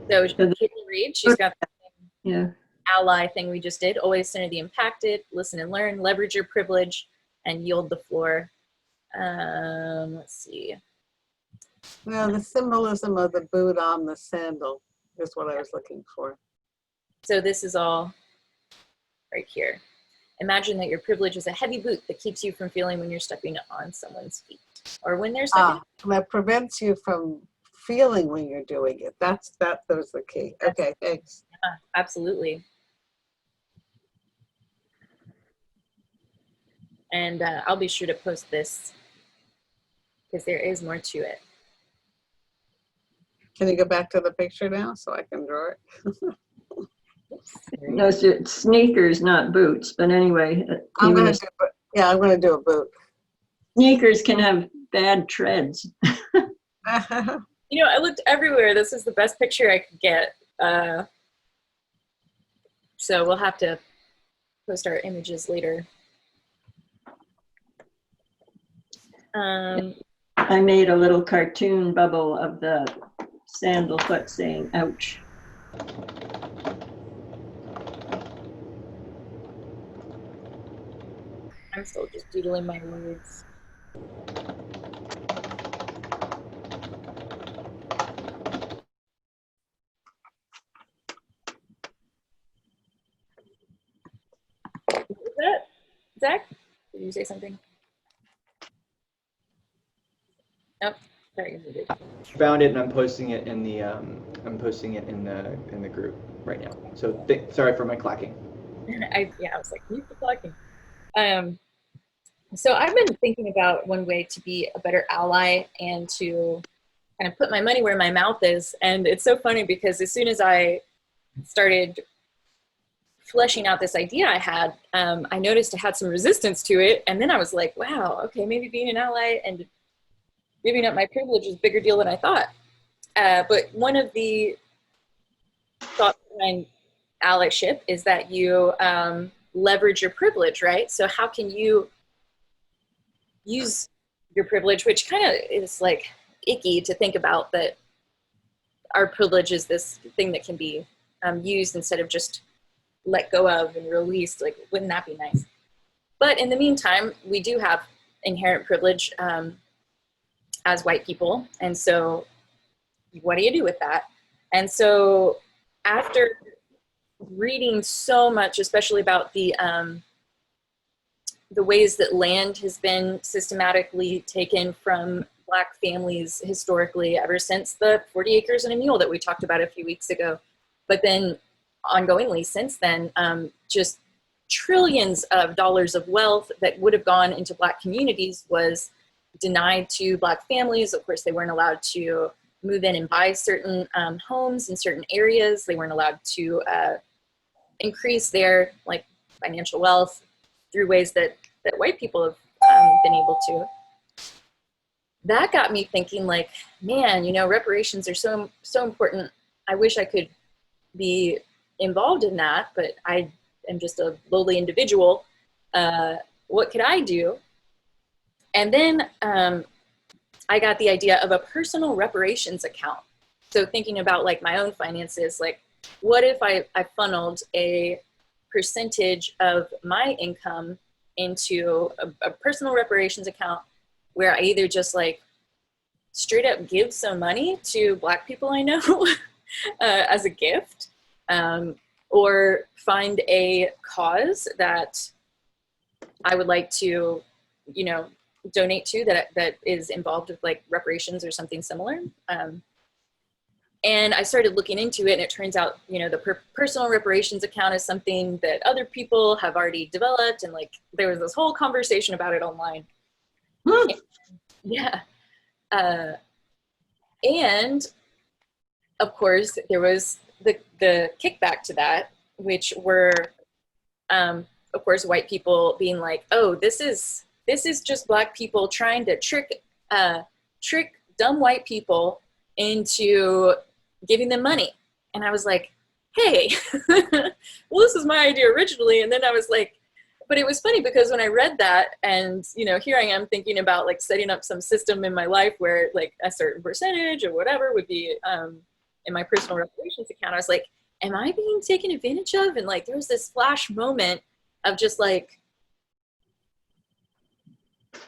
So Katie Reed, she's got the Yeah. ally thing we just did. Always center the impacted, listen and learn, leverage your privilege, and yield the floor. Let's see. Well, the symbolism of the boot on the sandal is what I was looking for. So this is all right here. Imagine that your privilege is a heavy boot that keeps you from feeling when you're stepping on someone's feet or when they're stepping. That prevents you from feeling when you're doing it. That was the key. Okay, thanks. Yeah, absolutely. And I'll be sure to post this because there is more to it. Can you go back to the picture now so I can draw it? No, so it's sneakers, not boots. But anyway, I'm going to do a boot. Sneakers can have bad treads. You know, I looked everywhere. This is the best picture I could get. So we'll have to post our images later. I made a little cartoon bubble of the sandal foot saying, ouch. I'm still just doodling my words. What was that? Zach? Did you say something? Nope. Sorry, you did. Found it and I'm posting it in the group right now. So sorry for my clacking. I was like, you keep talking. So I've been thinking about one way to be a better ally and to kind of put my money where my mouth is. And it's so funny because as soon as I started fleshing out this idea I had, I noticed I had some resistance to it. And then I was like, wow, okay, maybe being an ally and giving up my privilege is a bigger deal than I thought. But one of the thoughts behind allyship is that you leverage your privilege, right? So how can you use your privilege, which kind of is like icky to think about, that our privilege is this thing that can be used instead of just let go of and released. Like, wouldn't that be nice? But in the meantime, we do have inherent privilege as white people. And so what do you do with that? And so after reading so much, especially about the ways that land has been systematically taken from Black families historically ever since the 40 acres and a mule that we talked about a few weeks ago. But then ongoingly since then, just trillions of dollars of wealth that would have gone into Black communities was denied to Black families. Of course, they weren't allowed to move in and buy certain homes in certain areas. They weren't allowed to increase their financial wealth through ways that white people have been able to. That got me thinking, man, reparations are so important. I wish I could be involved in that, but I am just a lowly individual. What could I do? And then I got the idea of a personal reparations account. So thinking about my own finances, what if I funneled a percentage of my income into a personal reparations account where I either just straight up give some money to Black people I know as a gift, or find a cause that I would like to, donate to that is involved with reparations or something similar. And I started looking into it, and it turns out, the personal reparations account is something that other people have already developed, and there was this whole conversation about it online. Yeah. And of course, there was the kickback to that, which were of course, white people being like, oh, this is just Black people trying to trick dumb white people into giving them money. And I was like, hey, well, this is my idea originally. And then I was like, but it was funny because when I read that, and here I am thinking about like setting up some system in my life where like a certain percentage or whatever would be in my personal reparations account. I was like, am I being taken advantage of? And like there was this flash moment of just like,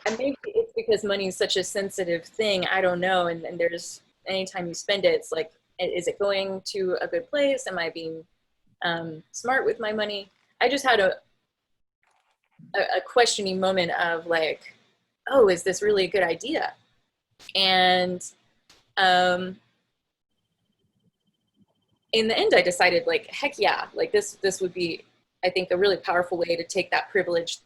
and maybe it's because money is such a sensitive thing, I don't know. And there's, anytime you spend it, it's like, is it going to a good place? Am I being smart with my money? I just had a questioning moment of like, oh, is this really a good idea? And in the end, I decided like, heck yeah, like this would be, I think, a really powerful way to take that privilege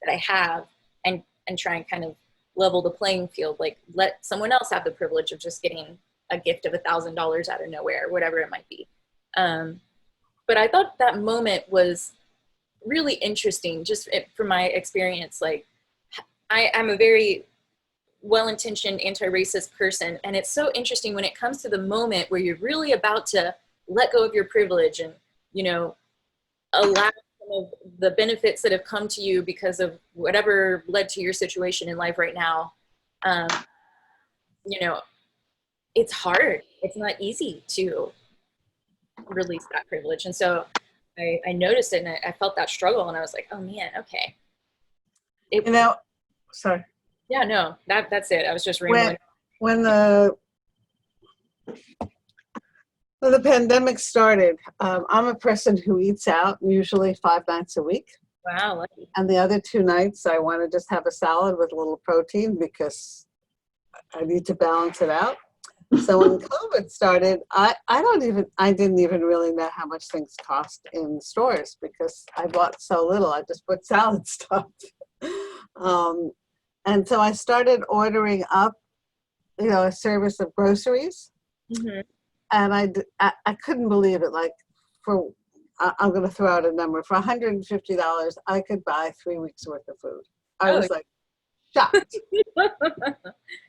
that I have and try and kind of level the playing field, like let someone else have the privilege of just getting a gift of $1,000 out of nowhere, whatever it might be. But I thought that moment was really interesting, just from my experience. Like, I'm a very well-intentioned anti-racist person, and it's so interesting when it comes to the moment where you're really about to let go of your privilege and, allow some of the benefits that have come to you because of whatever led to your situation in life right now. It's hard. It's not easy to release that privilege. And so I noticed it, and I felt that struggle, and I was like, oh man, okay. Sorry. Yeah, no, that's it. I was just rambling. When the pandemic started, I'm a person who eats out usually 5 nights a week. Wow, lucky. And the other 2 nights, I want to just have a salad with a little protein because I need to balance it out. So when COVID started, I didn't even really know how much things cost in stores because I bought so little. I just bought salad stuff. And so I started ordering up, a service of groceries. Mm-hmm. And I couldn't believe it. Like I'm going to throw out a number. For $150, I could buy 3 weeks worth of food. I was like shocked.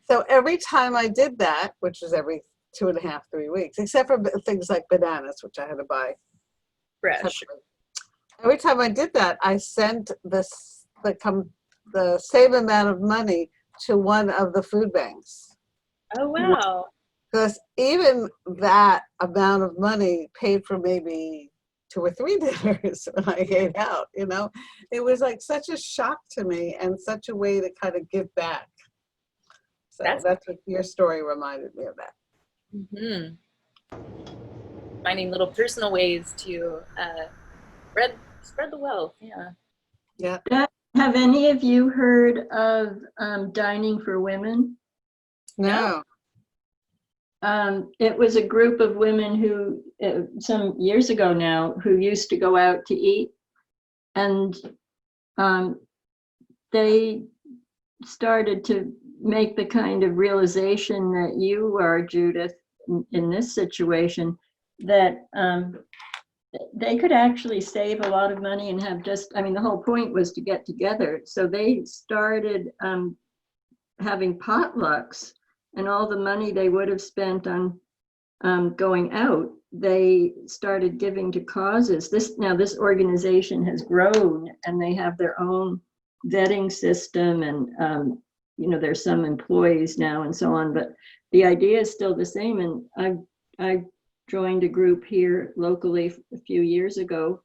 So every time I did that, which was every 2.5, 3 weeks, except for things like bananas, which I had to buy fresh. Separately. Every time I did that, I sent the same amount of money to one of the food banks. Oh, wow. Because even that amount of money paid for maybe 2 or 3 dinners when I ate out, It was like such a shock to me and such a way to kind of give back. So that's what your story reminded me of that. Mm-hmm. Finding little personal ways to spread the wealth, yeah. Yeah. Have any of you heard of Dining for Women? No. It was a group of women who, some years ago now, who used to go out to eat, and they started to make the kind of realization that you are, Judith, in this situation, that they could actually save a lot of money and have the whole point was to get together. So they started having potlucks, and all the money they would have spent on going out, they started giving to causes. This organization has grown, and they have their own vetting system, and there's some employees now and so on, but the idea is still the same. And I joined a group here locally a few years ago,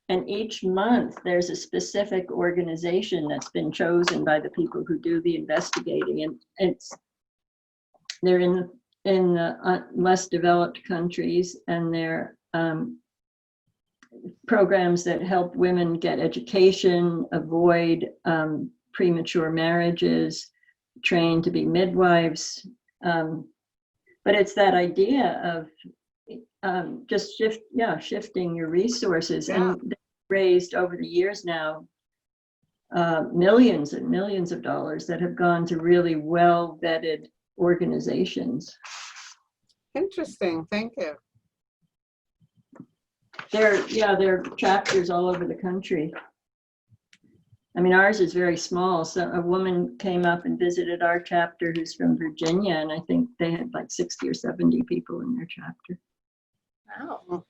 and each month there's a specific organization that's been chosen by the people who do the investigating, and they're in less developed countries, and they're programs that help women get education, avoid premature marriages, train to be midwives. But it's that idea of just shifting your resources. Yeah. And they've raised over the years now millions and millions of dollars that have gone to really well vetted organizations. Interesting. Thank you. There are chapters all over the country. I mean, ours is very small. So a woman came up and visited our chapter who's from Virginia, and I think they had like 60 or 70 people in their chapter. Wow.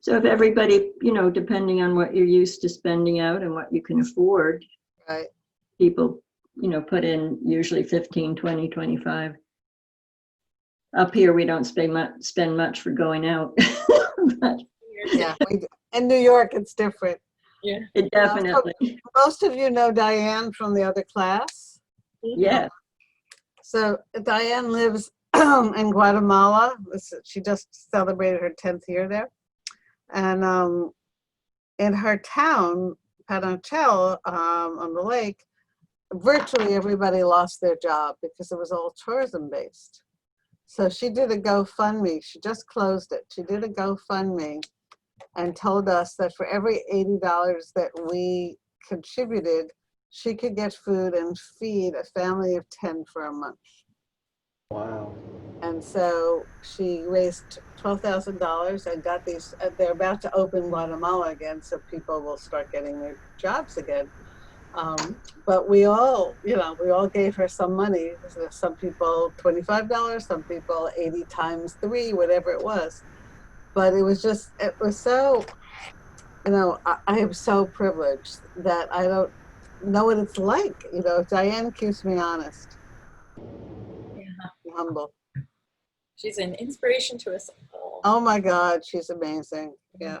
So if everybody, you know, depending on what you're used to spending out and what you can afford, Right. people, you know, put in usually 15, 20, 25. Up here, we don't spend much for going out. But Yeah. In New York, it's different. Yeah. it definitely, Most of you know Diane from the other class. yeah. So Diane lives in Guatemala. She just celebrated her 10th year there. And in her town, Panachel, on the lake, virtually everybody lost their job because it was all tourism based. So she did a GoFundMe. She just closed it. She did a GoFundMe and told us that for every $80 that we contributed, she could get food and feed a family of 10 for a month. Wow. And so she raised $12,000 and got these, they're about to open Guatemala again, so people will start getting their jobs again. But we all, you know, we all gave her some money. Some people $25, some people 80 times 3, whatever it was. But it was just, it was so, you know, I am so privileged that I don't know what it's like. You know, Diane keeps me honest. Yeah. I'm humble. She's an inspiration to us all. Oh my God, she's amazing. Yeah.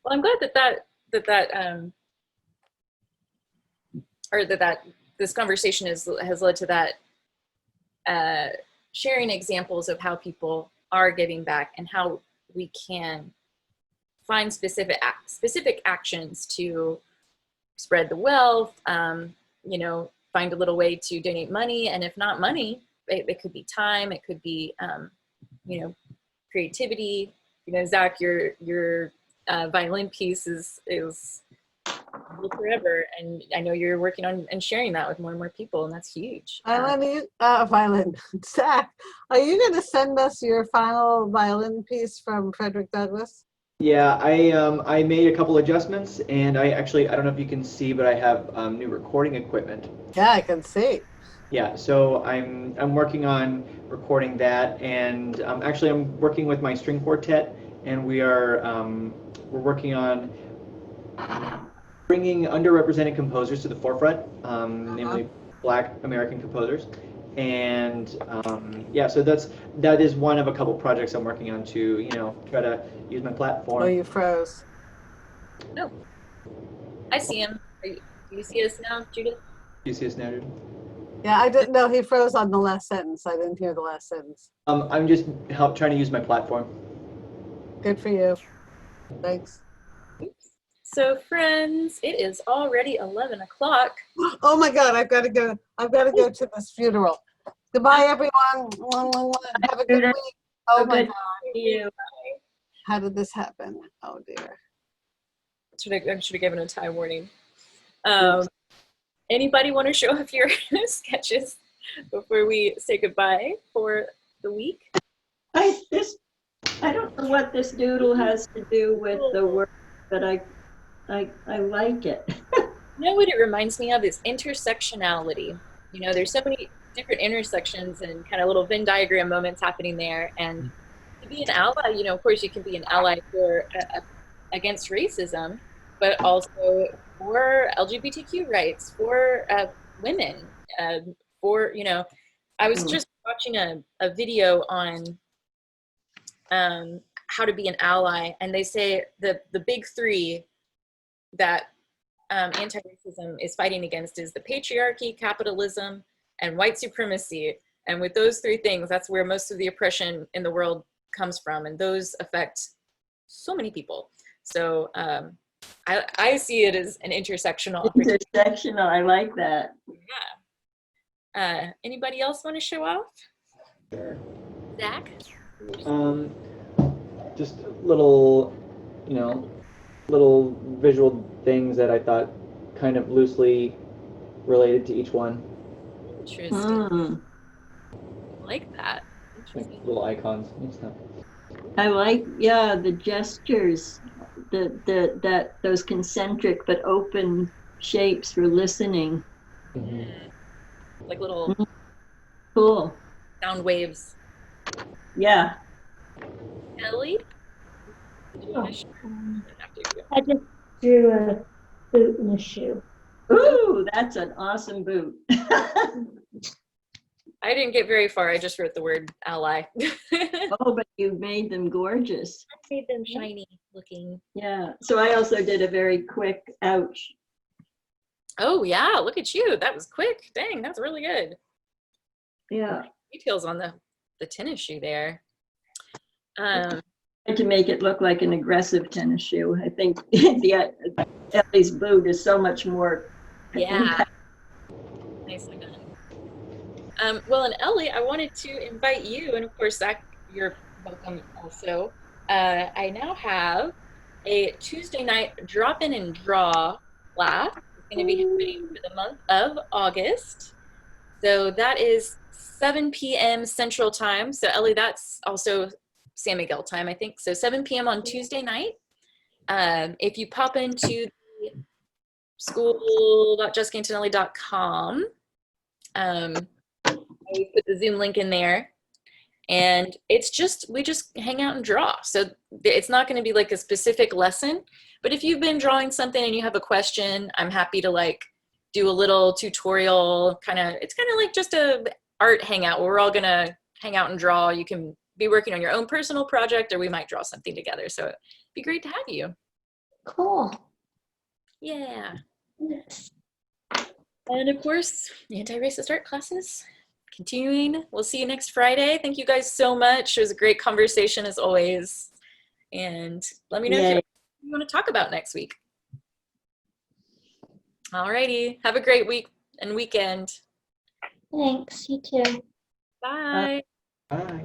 Well, I'm glad that this conversation has led to that, sharing examples of how people are giving back and how we can find specific actions to spread the wealth, you know, find a little way to donate money, and if not money, it could be time, it could be, you know, creativity. You know, Zach, your violin piece is forever, and I know you're working on and sharing that with more and more people, and that's huge. Violin. Zach, are you going to send us your final violin piece from Frederick Douglass? Yeah, I made a couple adjustments, and I don't know if you can see, but I have new recording equipment. Yeah, I can see. Yeah, so I'm working on recording that, and actually I'm working with my string quartet, and we're working on bringing underrepresented composers to the forefront, namely Black American composers, and yeah, so that is one of a couple projects I'm working on to, you know, try to use my platform. Oh, you froze. No, I see him. Do you see us now, Judith? Do you see us now, dude? Yeah, I didn't know he froze on the last sentence. I didn't hear the last sentence. I'm just trying to use my platform. Good for you. Thanks. So friends, it is already 11 o'clock. Oh my God, I've got to go. I've got to go to this funeral. Goodbye, everyone. Have a good week. Oh my God. You. How did this happen? Oh dear. I should have given a time warning. Anybody want to show off your sketches before we say goodbye for the week? I don't know what this doodle has to do with the work, but I like it. You know what it reminds me of is intersectionality. You know, there's so many different intersections and kind of little Venn diagram moments happening there. And to be an ally, you know, of course you can be an ally for against racism, but also for LGBTQ rights, for women, for, you know, I was just watching a video on how to be an ally, and they say the big three that anti-racism is fighting against is the patriarchy, capitalism, and white supremacy. And with those three things, that's where most of the oppression in the world comes from, and those affect so many people. So I see it as an intersectional. Intersectional, I like that. Yeah. Anybody else want to show off? Sure. Zach? Just little, you know, little visual things that I thought kind of loosely related to each one. Interesting. I like that. Like little icons and stuff. I like, yeah, the gestures. those concentric but open shapes for listening. Like little Cool. sound waves. Yeah. Ellie? Did you Oh, wanna share? I just drew a boot and a shoe. Ooh, that's an awesome boot. I didn't get very far. I just wrote the word ally. Oh, but you made them gorgeous. I made them shiny looking. Yeah. So I also did a very quick ouch. Oh yeah, look at you. That was quick. Dang, that's really good. Yeah. Details on the tennis shoe there. To make it look like an aggressive tennis shoe. I think the Ellie's boot is so much more. Yeah. Nicely done. Well, and Ellie, I wanted to invite you, and of course, Zach, you're welcome also. I now have a Tuesday night drop-in and draw class. It's going to be happening for the month of August. So that is 7 p.m. Central Time. So Ellie, that's also San Miguel time, I think. So 7 p.m. on Tuesday night. If you pop into school.jessicaantonelli.com, I put the Zoom link in there, and it's just, we just hang out and draw. So it's not going to be like a specific lesson, but if you've been drawing something and you have a question, I'm happy to like do a little tutorial it's kind of like just a art hangout where we're all going to hang out and draw. You can be working on your own personal project, or we might draw something together. So it'd be great to have you. Cool. Yeah. Yes. And of course, anti-racist art classes continuing. We'll see you next Friday. Thank you guys so much. It was a great conversation as always. And let me know if you want to talk about next week. Alrighty. Have a great week and weekend. Thanks. You too. Bye. Bye.